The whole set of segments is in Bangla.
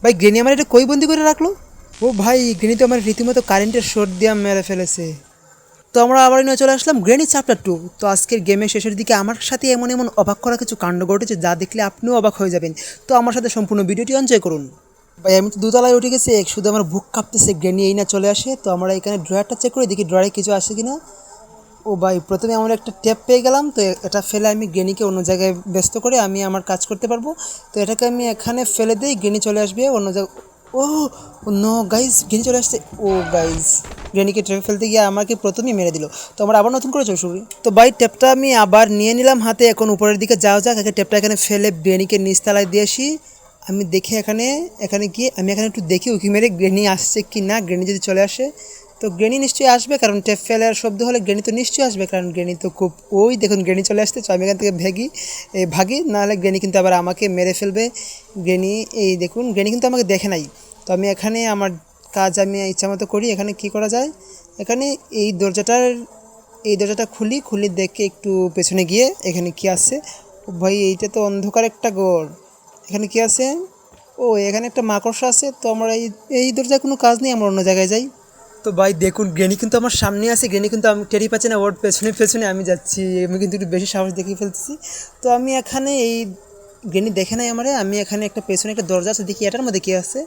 ভাই গ্রেনি আমার এটা কই বন্দি করে রাখলো? ও ভাই গ্রেনি তো আমার রীতিমতো কারেন্টের শর্ট দিয়ে মেরে ফেলেছে। তো আমরা আবার নিয়ে চলে আসলাম গ্রেনি চ্যাপ্টার 2। তো আজকের গেমের শেষের দিকে আমার সাথে এমন এমন অবাক করা কিছু কাণ্ড ঘটেছে যা দেখলে আপনিও অবাক হয়ে যাবেন। তো আমার সাথে সম্পূর্ণ ভিডিওটি এনজয় করুন। ভাই আমি তো দোতলায় উঠে গেছি, শুধু আমার বুক কাঁপতেছে, গ্রেনি এই না চলে আসে। তো আমরা এখানে ড্রয়ারটা চেক করে দেখি ড্রয়ারে কিছু আসে কিনা। ও ভাই প্রথমে আমরা একটা ট্যাপ পেয়ে গেলাম। তো এটা ফেলে আমি গ্রেনিকে অন্য জায়গায় ব্যস্ত করে আমি আমার কাজ করতে পারবো। তো এটাকে আমি এখানে ফেলে দিই, গ্রেনি চলে আসবে অন্য জায়গায়। ও নো গাইজ, গ্রেনি চলে আসছে। ও গাইজ গ্রেনিকে ট্যাপে ফেলতে গিয়ে আমাকে প্রথমেই মেরে দিল। তো আমরা আবার নতুন করে শুরু। তো ভাই ট্যাপটা আমি আবার নিয়ে নিলাম হাতে, এখন উপরের দিকে যাওয়া যাক। আগে ট্যাপটা এখানে ফেলে গ্রেনিকে নিচতলায় দিয়ে আসি। আমি দেখি এখানে এখানে গিয়ে আমি এখানে একটু দেখি উকি মেরে গ্রেনি আসছে কি না। গ্রেনি যদি চলে আসে তো গ্রেনি নিশ্চয়ই আসবে, কারণ ট্যাপ ফেলার শব্দ হলে গ্রেনি তো নিশ্চয়ই আসবে, কারণ গ্রেনি তো খুব ওই দেখুন গ্রেনি চলে আসতে। তো আমি এখান থেকে ভাগি, নাহলে গ্রেনি কিন্তু আবার আমাকে মেরে ফেলবে। গ্রেনি এই দেখুন গ্রেনি কিন্তু আমাকে দেখে নাই। তো আমি এখানে আমার কাজ আমি ইচ্ছা মতো করি। এখানে কি করা যায়, এখানে এই দরজাটা খুলি দেখে একটু পেছনে গিয়ে এখানে কি আছে। ও ভাই এইটা তো অন্ধকার একটা ঘর, এখানে কি আছে? ও এখানে একটা মাকড়সা আছে। তো আমরা এই দরজায় কোনো কাজ নেই, আমরা অন্য জায়গায় যাই। তো ভাই দেখুন গ্রেনি কিন্তু আমার সামনে আছে, গ্রেনি কিন্তু আমি টেরি পাচ্ছি না, ওর পেছনে পেছনে আমি যাচ্ছি। আমি কিন্তু একটু বেশি সাহস দেখিয়ে ফেলতেছি। তো আমি এখানে এই গ্রেনি দেখে নাই আমারে, আমি এখানে একটা পেছনে একটা দরজা আছে, দেখি এটার মধ্যে কী আছে।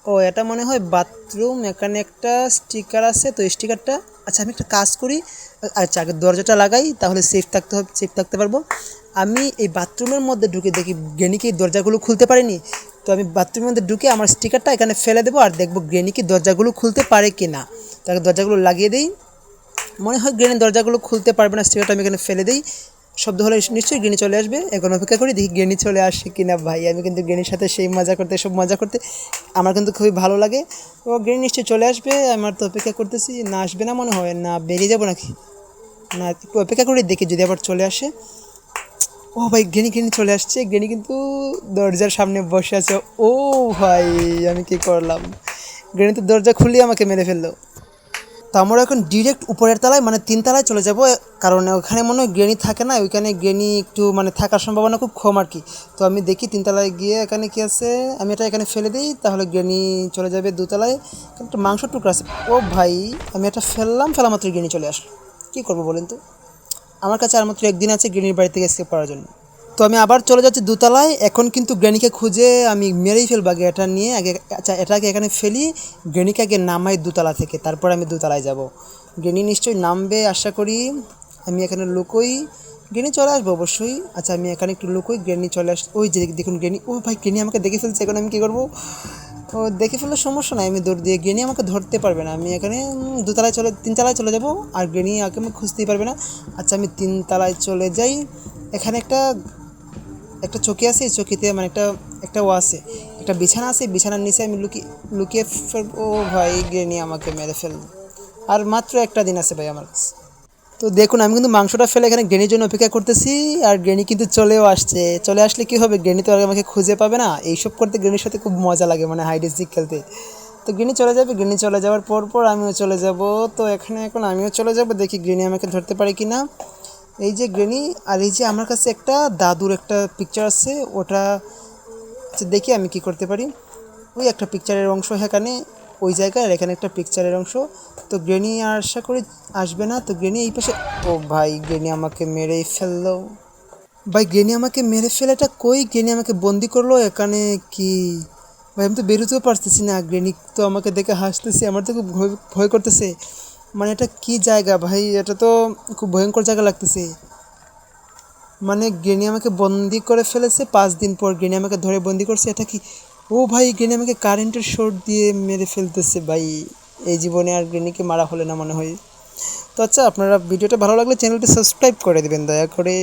ও এটা মনে হয় বাথরুম, এখানে একটা স্টিকার আছে। তো স্টিকারটা আচ্ছা আমি একটা কাজ করি, আচ্ছা আগে দরজাটা লাগাই, তাহলে সেফ থাকতে পারবো। আমি এই বাথরুমের মধ্যে ঢুকে দেখি গ্রেনিকে এই দরজাগুলো খুলতে পারিনি। তো আমি বাথরুমের মধ্যে ঢুকে আমার স্টিকারটা এখানে ফেলে দেবো আর দেখবো গ্রেনি কি দরজাগুলো খুলতে পারে কি না। তাকে দরজাগুলো লাগিয়ে দিই। মনে হয় গ্রেনি দরজাগুলো খুলতে পারবে না, স্টিকারটা আমি এখানে ফেলে দিই। শব্দ হলে নিশ্চয়ই গ্রেনি চলে আসবে। এখন অপেক্ষা করি দেখি গ্রেনি চলে আসে কি না। ভাই আমি কিন্তু গ্রেনির সাথে সেই মজা করতে আমার কিন্তু খুবই ভালো লাগে। ও গ্রেনি নিশ্চয়ই চলে আসবে, আমার তো অপেক্ষা করতেছি। না আসবে না মনে হয়, না বেরিয়ে যাবো নাকি, না একটু অপেক্ষা করি দেখি যদি আবার চলে আসে। ও ভাই গ্রেনি চলে আসছে। গ্রেনি কিন্তু দরজার সামনে বসে আছে। ও ভাই আমি কি করলাম, গ্রেনি তো দরজা খুলিয়ে আমাকে মেরে ফেললো। তো আমরা এখন ডিরেক্ট উপরের তলায় মানে 3 তলায় চলে যাব, কারণ ওখানে মনে হয় গ্রেনি থাকে না, ওইখানে গ্রেনি একটু মানে থাকার সম্ভাবনা খুব কম আর কি। তো আমি দেখি 3 তলায় গিয়ে এখানে কি আছে, আমি এটা এখানে ফেলে দিই, তাহলে গ্রেনি চলে যাবে 2 তলায়। একটা মাংসর টুকরা আছে। ও ভাই আমি এটা ফেলা মাত্র গ্রেনি চলে আসলো। কী করবো বলেন তো, আমার কাছে আর মাত্র একদিন আছে গ্রেনির বাড়ি থেকে এসকেপ করার জন্য। তো আমি আবার চলে যাচ্ছি 2 তলায়। এখন কিন্তু গ্রেনিকে খুঁজে আমি মেরেই ফেলবো আগে এটা নিয়ে আগে। আচ্ছা এটাকে এখানে ফেলি, গ্রেনিকে আগে নামাই 2 তলা থেকে, তারপর আমি 2 তলায় যাব। গ্রেনি নিশ্চয়ই নামবে আশা করি। আমি এখানে লুকোই, গ্রেনি চলে আসবো অবশ্যই। আচ্ছা আমি এখানে একটু লুকোই, গ্রেনি চলে ওই যে দেখুন গ্রেনি। ও ভাই গ্রেনি আমাকে দেখে ফেলছে, এখন আমি কী করবো? ও দেখে ফেললে সমস্যা নাই, আমি দৌড় দিয়ে গ্রেনি আমাকে ধরতে পারবে না। আমি এখানে 3 তলায় চলে যাব, আর গ্রেনি আগে আমাকে খুঁজতেই পারবে না। আচ্ছা আমি 3 তলায় চলে যাই। এখানে একটা একটা চৌকি আছে, এই চৌকিতে মানে একটা ও আছে, একটা বিছানা আছে, বিছানার নিচে আমি লুকিয়ে ফেলব। ও ভাই গ্রেনি আমাকে মেরে ফেলল। আর মাত্র একটা দিন আছে ভাই আমার কাছে। তো দেখুন আমি কিন্তু মাংসটা ফেলে এখানে গ্রেনির জন্য অপেক্ষা করতেছি, আর গ্রেনি কিন্তু চলে আসলে কি হবে, গ্রেনি তো আর আমাকে খুঁজে পাবে না। এইসব করতে গ্রেনির সাথে খুব মজা লাগে, মানে হাইড এন্ড সিক খেলতে। তো গ্রেনি চলে যাবে, গ্রেনি চলে যাওয়ার পর আমিও চলে যাব। তো এখানে এখন আমিও চলে যাব, দেখি গ্রেনি আমাকে ধরতে পারে কি না। এই যে গ্রেনি, আর এই যে আমার কাছে একটা দাদুর একটা পিকচার আছে, ওটা আচ্ছা দেখি আমি কি করতে পারি। ওই একটা পিকচারের অংশ এখানে, ওই জায়গায়, আর এখানে একটা পিকচারের অংশ। তো গ্রেনি আশা করি আসবে না। তো গ্রেনি এই পাশে। ও ভাই গ্রেনি আমাকে মেরেই ফেললো। ভাই গ্রেনি আমাকে মেরে ফেলেটা কই, গ্রেনি আমাকে বন্দি করলো এখানে কি? ভাই আমি তো বেরোতেও পারতেছি না, গ্রেনি তো আমাকে দেখে হাসতেছে, আমার তো খুব ভয় ভয় করতেছে। মানে এটা কি জায়গা ভাই, এটা তো খুব ভয়ঙ্কর জায়গা লাগতেছে। মানে গ্রেনি আমাকে বন্দি করে ফেলেছে, 5 দিন পর গ্রেনি আমাকে ধরে বন্দি করছে, এটা কি? ও ভাই গ্রেনি আমাকে কারেন্টের শর্ট দিয়ে মেরে ফেলতেছে ভাই। এই জীবনে আর গ্রেনিকে মারা হলে না মনে হয়। তো আচ্ছা আপনারা ভিডিওটা ভালো লাগলে চ্যানেলটি সাবস্ক্রাইব করে দেবেন দয়া করে।